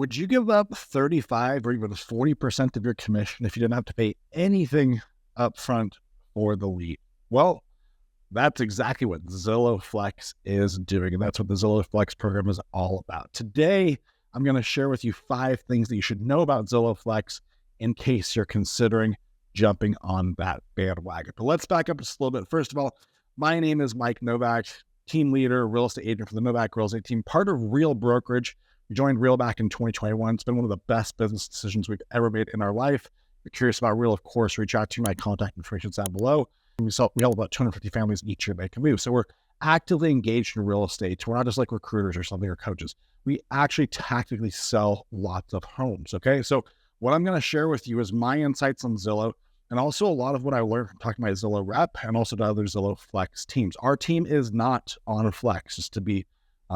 Would you give up 35 or even 40% of your commission if you didn't have to pay anything up front for the lead? Well, that's exactly what Zillow Flex is doing, and that's what the Zillow Flex program is all about. Today, I'm going to share with you 5 things that you should know about Zillow Flex in case you're considering jumping on that bandwagon. But let's back up just a little bit. First of all, my name is Mike Novak, team leader, real estate agent for the Novak Real Estate Team, part of Real Brokerage. We joined Real back in 2021. It's been one of the best business decisions we've ever made in our life. If you're curious about Real, of course, reach out to my contact information down below. We help about 250 families each year make a move. So we're actively engaged in real estate. We're not just like recruiters or something or coaches. We actually tactically sell lots of homes. Okay. So what I'm going to share with you is my insights on Zillow and also a lot of what I learned from talking to my Zillow rep and also to other Zillow Flex teams. Our team is not on Flex, just to be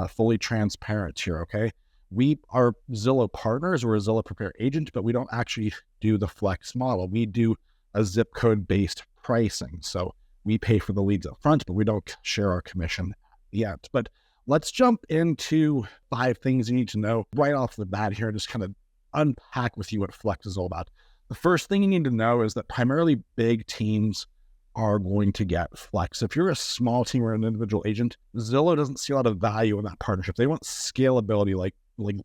fully transparent here. Okay. We are Zillow partners. We're a Zillow Prepare agent, but we don't actually do the Flex model. We do a zip code based pricing. So we pay for the leads up front, but we don't share our commission yet. But let's jump into 5 things you need to know right off the bat here and just kind of unpack with you what Flex is all about. The first thing you need to know is that primarily big teams are going to get Flex. If you're a small team or an individual agent, Zillow doesn't see a lot of value in that partnership. They want scalability, like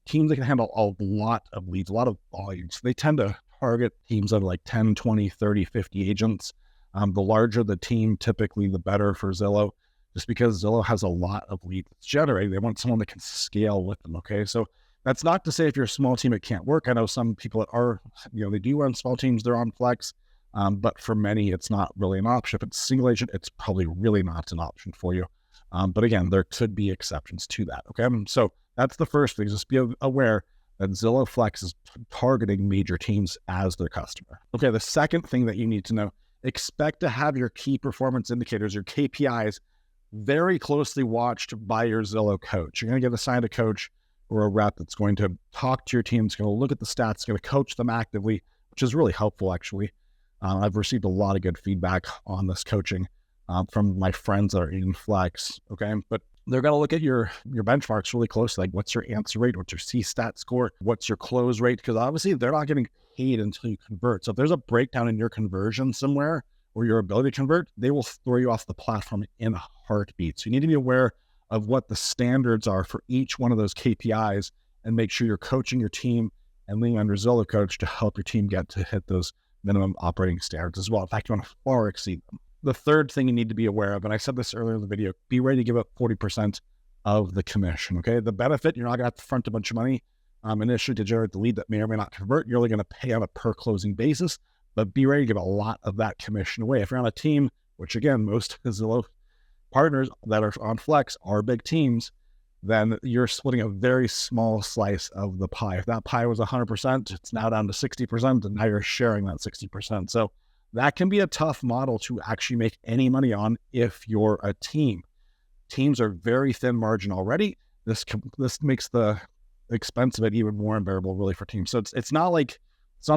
teams that can handle a lot of leads, a lot of volumes. They tend to target teams of like 10, 20, 30, 50 agents. The larger the team, typically the better for Zillow, just because Zillow has a lot of leads generated. They want someone that can scale with them, okay? So that's not to say if you're a small team, it can't work. I know some people that are, they do run small teams, they're on Flex, but for many, it's not really an option. If it's single agent, it's probably really not an option for you. But again, there could be exceptions to that, okay? So that's the first thing, just be aware that Zillow Flex is targeting major teams as their customer. Okay, the second thing that you need to know, expect to have your key performance indicators, your KPIs, very closely watched by your Zillow coach. You're going to get assigned a coach or a rep that's going to talk to your team, that's going to look at the stats, going to coach them actively, which is really helpful, actually. I've received a lot of good feedback on this coaching from my friends that are in Flex, okay? But they're going to look at your benchmarks really closely, like what's your answer rate, what's your C-stat score, what's your close rate, because obviously they're not getting paid until you convert. So if there's a breakdown in your conversion somewhere or your ability to convert, they will throw you off the platform in a heartbeat. So you need to be aware of what the standards are for each one of those KPIs and make sure you're coaching your team and leaning on your Zillow coach to help your team get to hit those minimum operating standards as well. In fact, you want to far exceed them. The third thing you need to be aware of, and I said this earlier in the video, be ready to give up 40% of the commission, okay? The benefit, you're not gonna have to front a bunch of money initially to generate the lead that may or may not convert. You're only gonna pay on a per closing basis, but be ready to give a lot of that commission away. If you're on a team, which again, most Zillow partners that are on Flex are big teams, then you're splitting a very small slice of the pie. If that pie was 100%, it's now down to 60%, and now you're sharing that 60%. So that can be a tough model to actually make any money on if you're a team. Teams are very thin margin already. This makes the expense of it even more unbearable, really, for teams. So it's not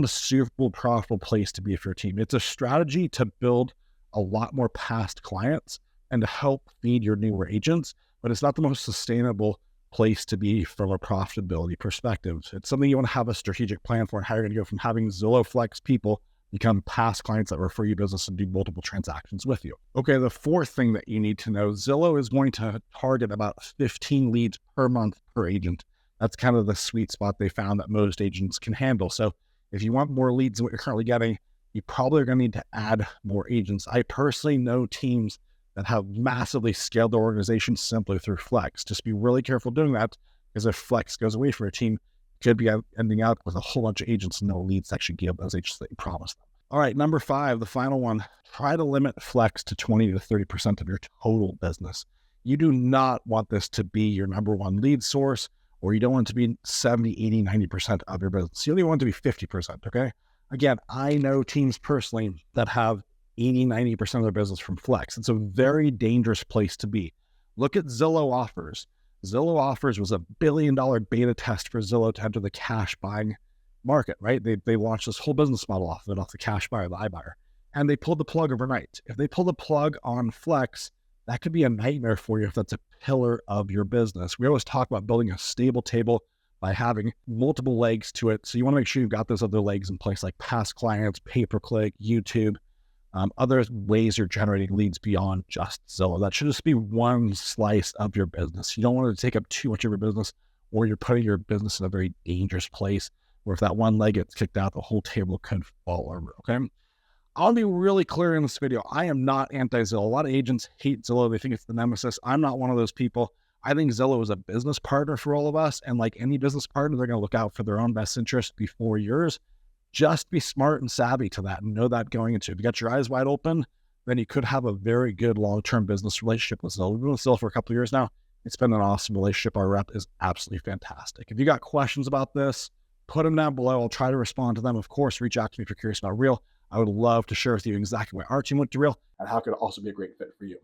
a super profitable place to be if you're a team. It's a strategy to build a lot more past clients and to help feed your newer agents, but it's not the most sustainable place to be from a profitability perspective. It's something you want to have a strategic plan for, and how you're going to go from having Zillow Flex people become past clients that refer you business and do multiple transactions with you. Okay, the fourth thing that you need to know, Zillow is going to target about 15 leads per month per agent. That's kind of the sweet spot they found that most agents can handle. So if you want more leads than what you're currently getting, you probably are going to need to add more agents. I personally know teams that have massively scaled their organization simply through Flex. Just be really careful doing that, because if Flex goes away for a team, could be ending up with a whole bunch of agents and no leads to actually give those agents that you promised them. All right, number 5, the final one, try to limit Flex to 20 to 30% of your total business. You do not want this to be your number one lead source, or you don't want it to be 70, 80, 90% of your business. You only want it to be 50%, okay? Again, I know teams personally that have 80, 90% of their business from Flex. It's a very dangerous place to be. Look at Zillow Offers. Zillow Offers was $1 billion beta test for Zillow to enter the cash buying market, right? They launched this whole business model off of it, off the cash buyer, the iBuyer, and they pulled the plug overnight. If they pull the plug on Flex, that could be a nightmare for you if that's a pillar of your business. We always talk about building a stable table by having multiple legs to it. So you want to make sure you've got those other legs in place, like past clients, pay-per-click, YouTube, other ways you're generating leads beyond just Zillow. That should just be one slice of your business. You don't want it to take up too much of your business, or you're putting your business in a very dangerous place where if that one leg gets kicked out, the whole table could fall over, okay? I'll be really clear in this video. I am not anti-Zillow. A lot of agents hate Zillow. They think it's the nemesis. I'm not one of those people. I think Zillow is a business partner for all of us. And like any business partner, they're going to look out for their own best interest before yours. Just be smart and savvy to that and know that going into it. If you got your eyes wide open, then you could have a very good long-term business relationship with Zillow. We've been with Zillow for a couple of years now. It's been an awesome relationship. Our rep is absolutely fantastic. If you got questions about this, put them down below. I'll try to respond to them. Of course, reach out to me if you're curious about Real. I would love to share with you exactly why our team went to Real and how it could also be a great fit for you.